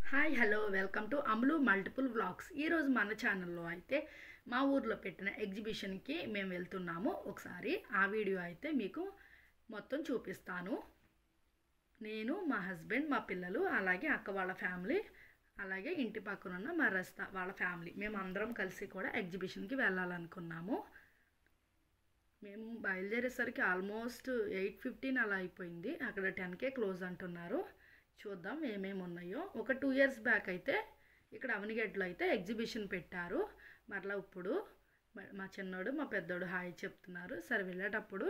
Hi hello welcome to అమ్లు multiple vlogs. ఈరోజు మన ఛానల్లో అయితే మా ఊర్లో పెట్టిన ఎగ్జిబిషన్కి మేము వెళ్తున్నాము. ఒకసారి ఆ వీడియో అయితే మీకు మొత్తం చూపిస్తాను. నేను, మా హస్బెండ్, మా పిల్లలు, అలాగే అక్క వాళ్ళ ఫ్యామిలీ, అలాగే ఇంటి పక్కన ఉన్న మా రస్తా వాళ్ళ ఫ్యామిలీ, మేము అందరం కలిసి కూడా ఎగ్జిబిషన్కి వెళ్ళాలనుకున్నాము. మేము బయలుదేరేసరికి ఆల్మోస్ట్ 8:15 అలా అయిపోయింది. అక్కడ 10కే క్లోజ్ అంటున్నారు. చూద్దాం ఏమేమి ఉన్నాయో. ఒక 2 ఇయర్స్ బ్యాక్ అయితే ఇక్కడ అవనిగడ్డలో అయితే ఎగ్జిబిషన్ పెట్టారు. మరలా ఇప్పుడు మా చిన్నోడు మా పెద్దోడు హాయ్ చెప్తున్నారు. సరే వెళ్ళేటప్పుడు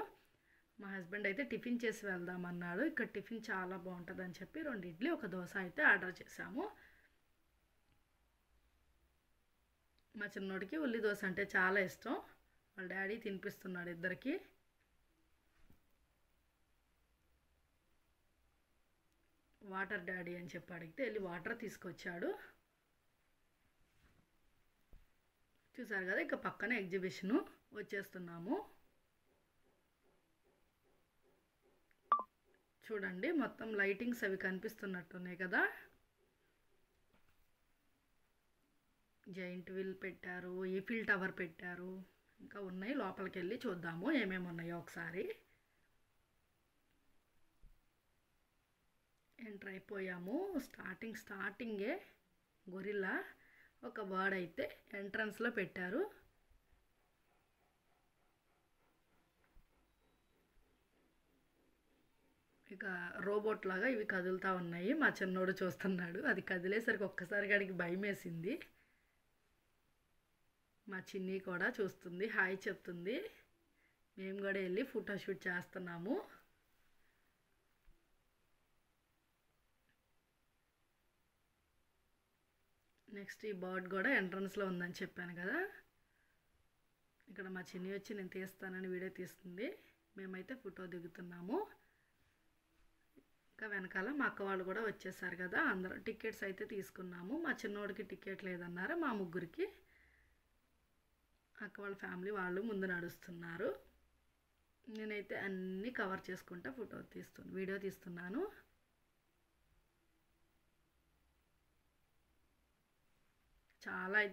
మా హస్బెండ్ అయితే టిఫిన్ చేసి వెళ్దామన్నాడు. ఇక్కడ టిఫిన్ చాలా బాగుంటుందని చెప్పి 2 ఇడ్లీ 1 దోశ అయితే ఆర్డర్ చేశాము. మా చిన్నోడికి ఉల్లి దోశ అంటే చాలా ఇష్టం. వాళ్ళ డాడీ తినిపిస్తున్నాడు ఇద్దరికి. వాటర్ డాడీ అని చెప్పి అడిగితే వెళ్ళి వాటర్ తీసుకొచ్చాడు. చూసారు కదా, ఇక పక్కన ఎగ్జిబిషను వచ్చేస్తున్నాము. చూడండి మొత్తం లైటింగ్స్ అవి కనిపిస్తున్నట్టున్నాయి కదా. జైంట్ వీల్ పెట్టారు, ఈఫిల్ టవర్ పెట్టారు, ఇంకా ఉన్నాయి. లోపలికి వెళ్ళి చూద్దాము ఏమేమి ఉన్నాయో ఒకసారి. ఎంటర్ అయిపోయాము. స్టార్టింగే గొరిల్లా ఒక వర్డ్ అయితే ఎంట్రన్స్లో పెట్టారు. ఇక రోబోట్ లాగా ఇవి కదులుతూ ఉన్నాయి. మా చిన్నోడు చూస్తున్నాడు. అది కదిలేసరికి ఒక్కసారి గడికి భయం వేసింది. మా చిన్ని కూడా చూస్తుంది, హాయ్ చెప్తుంది. మేము కూడా వెళ్ళి ఫోటోషూట్ చేస్తున్నాము. నెక్స్ట్ ఈ బర్డ్ కూడా ఎంట్రన్స్లో ఉందని చెప్పాను కదా. ఇక్కడ మా చిన్ని వచ్చి నేను తీస్తానని వీడియో తీస్తుంది. మేమైతే ఫోటో దిగుతున్నాము. ఇంకా వెనకాల మా అక్క వాళ్ళు కూడా వచ్చేసారు కదా. అందరూ టికెట్స్ అయితే తీసుకున్నాము. మా చిన్నోడికి టికెట్ లేదన్నారు. మా ముగ్గురికి అక్క వాళ్ళ ఫ్యామిలీ వాళ్ళు ముందు నడుస్తున్నారు. నేనైతే అన్నీ కవర్ చేసుకుంటా వీడియో తీస్తున్నాను.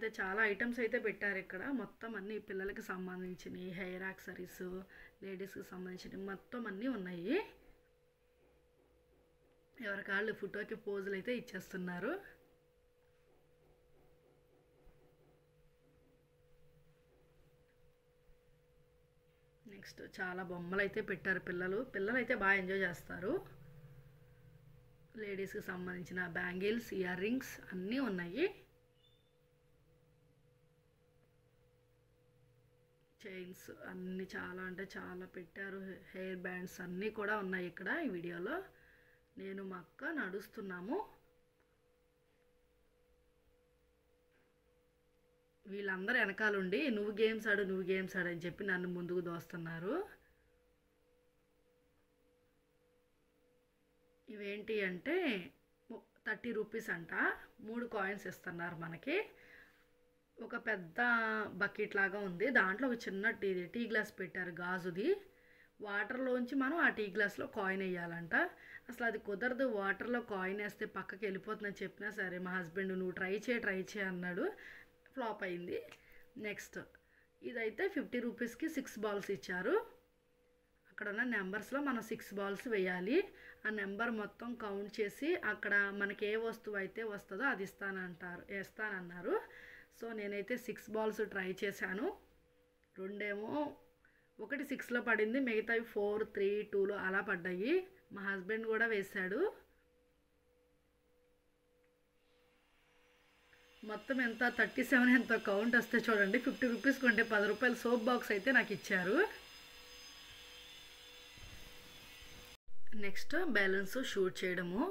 చాలా ఐటమ్స్ అయితే పెట్టారు ఇక్కడ. మొత్తం అన్నీ పిల్లలకి సంబంధించినవి, హెయిర్ యాక్సరీస్, లేడీస్కి సంబంధించినవి మొత్తం అన్నీ ఉన్నాయి. ఎవరికాళ్ళు ఫోటోకి పోజులు అయితే ఇచ్చేస్తున్నారు. నెక్స్ట్ చాలా బొమ్మలు అయితే పెట్టారు. పిల్లలు అయితే బాగా ఎంజాయ్ చేస్తారు. లేడీస్కి సంబంధించిన బ్యాంగిల్స్, ఇయర్ రింగ్స్ అన్నీ ఉన్నాయి. చైన్స్ అన్నీ చాలా అంటే చాలా పెట్టారు. హెయిర్ బ్యాండ్స్ అన్నీ కూడా ఉన్నాయి ఇక్కడ. ఈ వీడియోలో నేను మా అక్క నడుస్తున్నాము. వీళ్ళందరూ వెనకాలండి నువ్వు గేమ్స్ ఆడు అని చెప్పి నన్ను ముందుకు దోస్తున్నారు. ఇవేంటి అంటే 30 రూపీస్ అంట. 3 కాయిన్స్ ఇస్తున్నారు మనకి. ఒక పెద్ద బకెట్ లాగా ఉంది. దాంట్లో ఒక చిన్న టీ గ్లాస్ పెట్టారు గాజుది. వాటర్లోంచి మనం ఆ టీ గ్లాస్లో కాయిన్ వేయాలంట. అసలు అది కుదరదు. వాటర్లో కాయిన్ వేస్తే పక్కకి వెళ్ళిపోతుందని చెప్పినా సరే మా హస్బెండ్ నువ్వు ట్రై చేయి అన్నాడు. ఫ్లాప్ అయింది. నెక్స్ట్ ఇదైతే 50 రూపీస్కి 6 బాల్స్ ఇచ్చారు. అక్కడ ఉన్న నెంబర్స్లో మనం 6 బాల్స్ వేయాలి. ఆ నెంబర్ మొత్తం కౌంట్ చేసి అక్కడ మనకి ఏ వస్తువు అయితే వస్తుందో అది వేస్తానన్నారు. సో నేనైతే 6 బాల్స్ ట్రై చేశాను. 2 ఒకటి 6లో పడింది, మిగతావి 4, 3, 2లో అలా పడ్డాయి. మా హస్బెండ్ కూడా వేశాడు. మొత్తం ఎంత 37 ఎంతో కౌంట్ వస్తే చూడండి. 50 రూపీస్ కొంటే 10 రూపాయలు సోప్ బాక్స్ అయితే నాకు ఇచ్చారు. నెక్స్ట్ బ్యాలెన్స్ షూట్ చేయడము.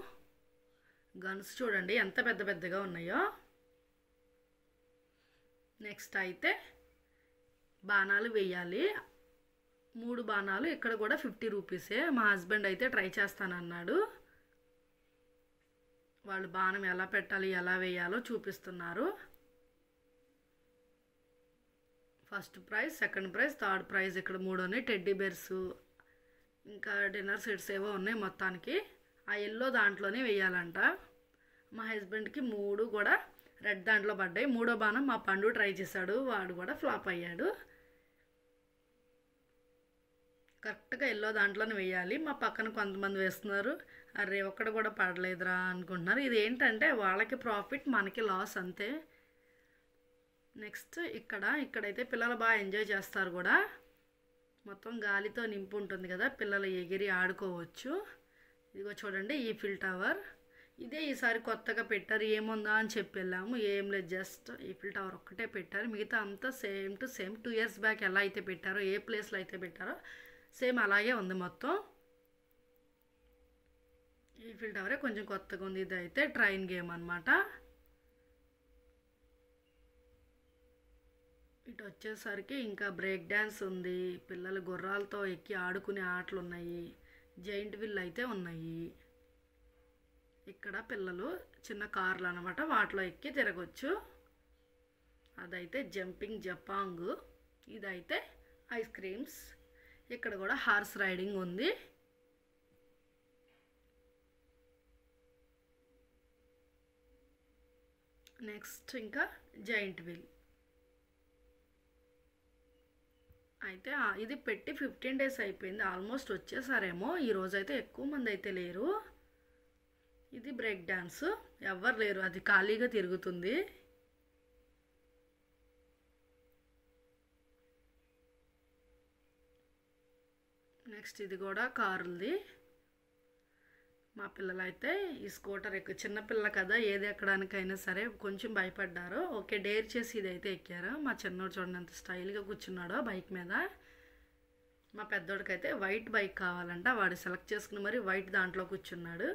గన్స్ చూడండి ఎంత పెద్దగా ఉన్నాయో. నెక్స్ట్ అయితే బాణాలు వేయాలి. 3 బాణాలు. ఇక్కడ కూడా 50 రూపీసే. మా హస్బెండ్ అయితే ట్రై చేస్తానన్నాడు. వాళ్ళు బాణం ఎలా పెట్టాలి, ఎలా వేయాలో చూపిస్తున్నారు. First prize, second prize, third prize ఇక్కడ 3 ఉన్నాయి. టెడ్డీ బేర్స్ ఇంకా డిన్నర్ సెట్స్ ఏవో ఉన్నాయి మొత్తానికి. ఆ ఎల్లో దాంట్లోనే వేయాలంట. మా హస్బెండ్కి 3 కూడా రెడ్ దాంట్లో పడ్డాయి. మూడో బాణం మా పండు ట్రై చేశాడు, వాడు కూడా ఫ్లాప్ అయ్యాడు. కరెక్ట్గా ఎల్లో దాంట్లోనే వేయాలి. మా పక్కన కొంతమంది వేస్తున్నారు, అరే ఒక్కడ కూడా పడలేదురా అనుకుంటున్నారు. ఇది ఏంటంటే వాళ్ళకి ప్రాఫిట్, మనకి లాస్ అంతే. నెక్స్ట్ ఇక్కడైతే పిల్లలు బాగా ఎంజాయ్ చేస్తారు కూడా. మొత్తం గాలితో నింపు ఉంటుంది కదా, పిల్లలు ఎగిరి ఆడుకోవచ్చు. ఇదిగో చూడండి ఈఫిల్ టవర్. ఇదే ఈసారి కొత్తగా పెట్టారు, ఏముందా అని చెప్పి వెళ్ళాము. ఏం లేదు, జస్ట్ ఈఫిల్ టవర్ ఒక్కటే పెట్టారు. మిగతా అంతా same to same 2 years back ఎలా అయితే పెట్టారో, ఏ ప్లేస్లో అయితే పెట్టారో సేమ్ అలాగే ఉంది మొత్తం. ఈఫిల్ టవరే కొంచెం కొత్తగా ఉంది. ఇది అయితే ట్రైన్ గేమ్ అనమాట. ఇటు వచ్చేసరికి ఇంకా బ్రేక్ డ్యాన్స్ ఉంది, పిల్లలు గుర్రాలతో ఎక్కి ఆడుకునే ఆటలు ఉన్నాయి, జైంట్ వీల్ అయితే ఉన్నాయి. ఇక్కడ పిల్లలు చిన్న కార్లు అనమాట, వాటిలో ఎక్కి తిరగచ్చు. అదైతే జంపింగ్ జపాంగ్. ఇదైతే ఐస్ క్రీమ్స్. ఇక్కడ కూడా హార్స్ రైడింగ్ ఉంది. నెక్స్ట్ ఇంకా జైంట్ వీల్. అయితే ఇది పెట్టి 15 days అయిపోయింది, ఆల్మోస్ట్ వచ్చేసారేమో. ఈరోజు అయితే ఎక్కువ మంది అయితే లేరు. ఇది బ్రేక్ డ్యాన్స్, ఎవ్వరు లేరు, అది ఖాళీగా తిరుగుతుంది. నెక్స్ట్ ఇది కూడా కారుది. మా పిల్లలైతే ఈ స్కూటర్ చిన్నపిల్ల కదా, ఏది ఎక్కడానికైనా సరే కొంచెం భయపడ్డారు. ఓకే, డేర్ చేసి ఇదైతే ఎక్కారు. మా చిన్నోడు చూడండి ఎంత స్టైల్గా కూర్చున్నాడో బైక్ మీద. మా పెద్దోడికైతే వైట్ బైక్ కావాలంట, వాడు సెలెక్ట్ చేసుకుని మరి వైట్ దాంట్లో కూర్చున్నాడు.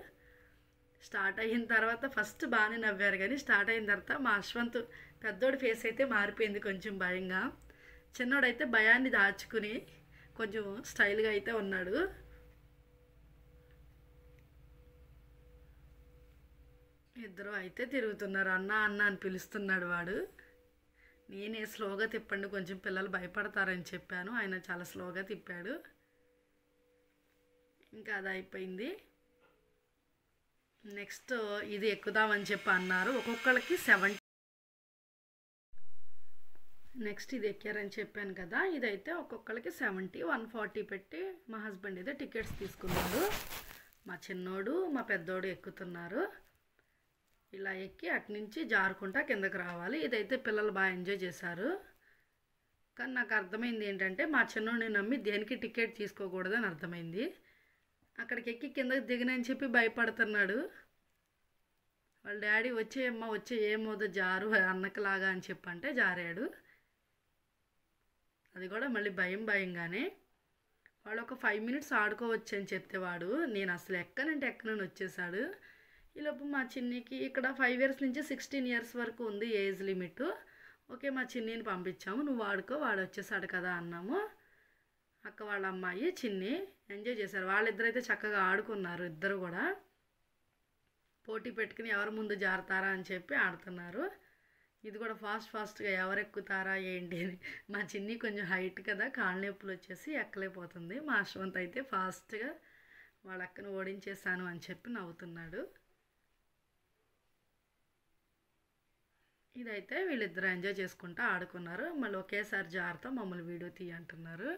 స్టార్ట్ అయిన తర్వాత ఫస్ట్ బాగానే నవ్వారు, కానీ స్టార్ట్ అయిన తర్వాత మా అశ్వంత్ పెద్దోడి ఫేస్ అయితే మారిపోయింది కొంచెం భయంగా. చిన్నోడైతే భయాన్ని దాచుకుని కొంచెం స్టైల్గా అయితే ఉన్నాడు. ఇద్దరు అయితే తిరుగుతున్నారు, అన్న అన్న అని పిలుస్తున్నాడు వాడు. నేనే స్లోగా తిప్పండి, కొంచెం పిల్లలు భయపడతారని చెప్పాను, ఆయన చాలా స్లోగా తిప్పాడు. ఇంకా అది అయిపోయింది. నెక్స్ట్ ఇది ఎక్కుదామని చెప్పి అన్నారు, ఒక్కొక్కరికి 70. నెక్స్ట్ ఇది ఎక్కారని చెప్పాను కదా, ఇదైతే ఒక్కొక్కరికి 70, 140 పెట్టి మా హస్బెండ్ అయితే టికెట్స్ తీసుకున్నాడు. మా చిన్నోడు మా పెద్దోడు ఎక్కుతున్నారు. ఇలా ఎక్కి అటు నుంచి జారుకుంటా కిందకి రావాలి. ఇదైతే పిల్లలు బాగా ఎంజాయ్ చేశారు. కానీ నాకు అర్థమైంది ఏంటంటే, మా చిన్నోడిని నమ్మి దేనికి టికెట్ తీసుకోకూడదని అర్థమైంది. అక్కడికి ఎక్కి కిందకి దిగనని చెప్పి భయపడుతున్నాడు. వాళ్ళ డాడీ వచ్చేయమ్మ వచ్చే ఏమోదో జారు అన్నకలాగా అని చెప్పంటే జారాడు. అది కూడా మళ్ళీ భయంగానే. వాడు ఒక 5 minutes ఆడుకోవచ్చు అని చెప్తే వాడు నేను అసలు ఎక్కనంటే ఎక్కనని వచ్చేసాడు. ఈలోపు మా చిన్నికి ఇక్కడ 5 years నుంచి 16 years వరకు ఉంది ఏజ్ లిమిట్. ఓకే, మా చిన్నిని పంపించాము, నువ్వు ఆడుకో, వాడు వచ్చేసాడు కదా అన్నాము. అక్క వాళ్ళ అమ్మాయి చిన్ని ఎంజాయ్ చేశారు. వాళ్ళిద్దరైతే చక్కగా ఆడుకున్నారు. ఇద్దరు కూడా పోటీ పెట్టుకుని ఎవరు ముందు జారుతారా అని చెప్పి ఆడుతున్నారు. ఇది కూడా ఫాస్ట్గా ఎవరు ఎక్కుతారా ఏంటి అని. మా చిన్ని కొంచెం హైట్ కదా, కాళ్ళ నొప్పులు వచ్చేసి ఎక్కలేకపోతుంది. మా అశ్వంత్ అయితే ఫాస్ట్గా వాళ్ళ అక్కను ఓడించేసాను అని చెప్పి నవ్వుతున్నాడు. ఇదైతే వీళ్ళిద్దరు ఎంజాయ్ చేసుకుంటూ ఆడుకున్నారు. మళ్ళీ ఒకేసారి జారుతో మమ్మల్ని వీడియో తీయంటున్నారు.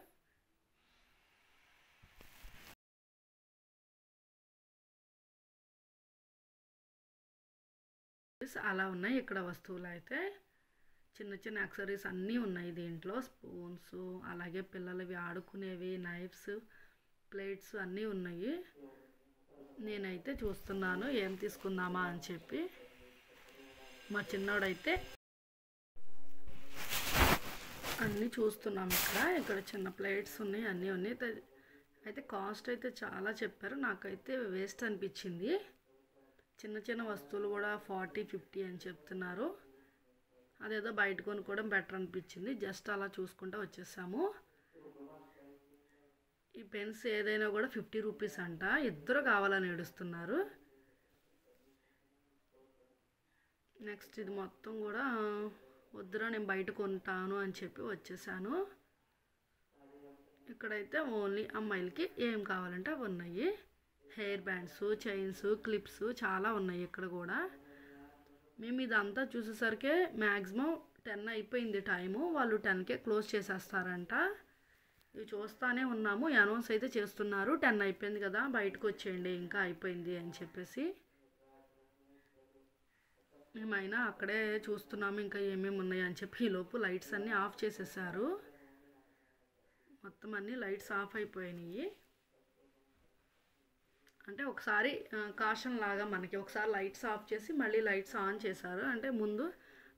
అలా ఉన్నాయి ఇక్కడ వస్తువులు. అయితే చిన్న చిన్న యాక్సెసరీస్ అన్నీ ఉన్నాయి దీంట్లో, స్పూన్స్, అలాగే పిల్లలవి ఆడుకునేవి, నైఫ్స్, ప్లేట్స్ అన్నీ ఉన్నాయి. నేనైతే చూస్తున్నాను ఏం తీసుకుందామా అని చెప్పి. మా చిన్నోడైతే అన్నీ చూస్తున్నాం. ఇక్కడ చిన్న ప్లేట్స్ ఉన్నాయి, అన్నీ ఉన్నాయి. అయితే కాస్ట్ అయితే చాలా చెప్పారు, నాకైతే వేస్ట్ అనిపించింది. చిన్న చిన్న వస్తువులు కూడా 40-50 అని చెప్తున్నారు. అదేదో బయట కొనుక్కోవడం బెటర్ అనిపించింది. జస్ట్ అలా చూసుకుంటూ వచ్చేసాము. ఈ పెన్స్ ఏదైనా కూడా 50 rupees అంట. ఇద్దరు కావాలని ఏడుస్తున్నారు. నెక్స్ట్ ఇది మొత్తం కూడా వద్దురా నేను బయట కొంటాను అని చెప్పి వచ్చేసాను. ఇక్కడైతే ఓన్లీ అమ్మాయిలకి ఏం కావాలంటే అవి ఉన్నాయి. హెయిర్ బ్యాండ్స్, చైన్స్, క్లిప్స్ చాలా ఉన్నాయి ఇక్కడ కూడా. మేము ఇదంతా చూసేసరికి మ్యాక్సిమం 10 అయిపోయింది టైము. వాళ్ళు 10కే క్లోజ్ చేసేస్తారంట. ఇవి చూస్తానే ఉన్నాము. అనౌన్స్ అయితే చేస్తున్నారు 10 అయిపోయింది కదా, బయటకు వచ్చేయండి ఇంకా అయిపోయింది అని చెప్పేసి. మేమైనా అక్కడే చూస్తున్నాము ఇంకా ఏమేమి ఉన్నాయి అని చెప్పి. ఈలోపు లైట్స్ అన్నీ ఆఫ్ చేసేసారు. మొత్తం అన్నీ లైట్స్ ఆఫ్ అయిపోయినాయి. అంటే ఒకసారి కాషన్ లాగా మనకి ఒకసారి లైట్స్ ఆఫ్ చేసి మళ్ళీ లైట్స్ ఆన్ చేశారు. అంటే ముందు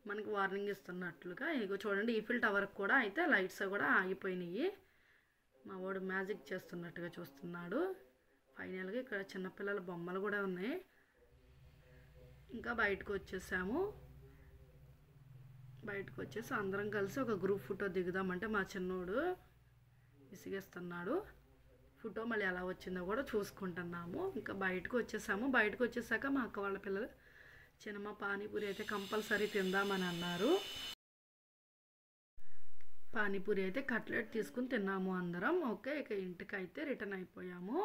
మనకి వార్నింగ్ ఇస్తున్నట్లుగా. ఇగో చూడండి ఈఫిల్ టవర్కి కూడా అయితే లైట్స్ కూడా ఆగిపోయినాయి. మా వాడు మ్యాజిక్ చేస్తున్నట్టుగా చూస్తున్నాడు. ఫైనల్గా ఇక్కడ చిన్నపిల్లల బొమ్మలు కూడా ఉన్నాయి. ఇంకా బయటకు వచ్చేసాము. బయటకు వచ్చేసి అందరం కలిసి ఒక గ్రూప్ ఫోటో దిగుదామంటే మా చిన్నోడు విసిగేస్తున్నాడు. ఫోటో మళ్ళీ ఎలా వచ్చిందో కూడా చూసుకుంటున్నాము. ఇంకా బయటకు వచ్చేసాము. బయటకు వచ్చేసాక మా అక్క వాళ్ళ పిల్లలు చిన్నమ్మ పానీపూరి అయితే కంపల్సరీ తిందామని అన్నారు. పానీపూరి అయితే కట్లెట్ తీసుకుని తిన్నాము అందరం. ఓకే, ఇక ఇంటికి అయితే రిటర్న్ అయిపోయాము.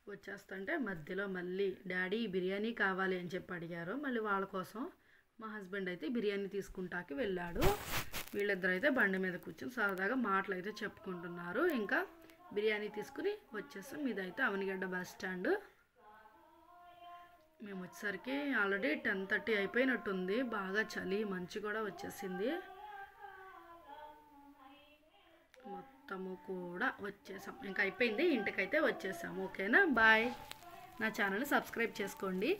వచ్చేస్తుంటే మధ్యలో మళ్ళీ డాడీ బిర్యానీ కావాలి అని చెప్పి అడిగారు. మళ్ళీ వాళ్ళ కోసం మా హస్బెండ్ అయితే బిర్యానీ తీసుకుంటాకి వెళ్ళాడు. వీళ్ళిద్దరు అయితే బండి మీద కూర్చొని సరదాగా మాటలు అయితే చెప్పుకుంటున్నారు. ఇంకా బిర్యానీ తీసుకుని వచ్చేసాం. ఇదైతే అవనిగడ్డ బస్ స్టాండ్. మేము వచ్చేసరికి ఆల్రెడీ 10:30 అయిపోయినట్టుంది. బాగా చలి, మంచు కూడా వచ్చేసింది. మొత్తము కూడా వచ్చేసాం. ఇంకా అయిపోయింది, ఇంటికైతే వచ్చేసాము. ఓకేనా, బాయ్. నా ఛానల్ని సబ్స్క్రైబ్ చేసుకోండి.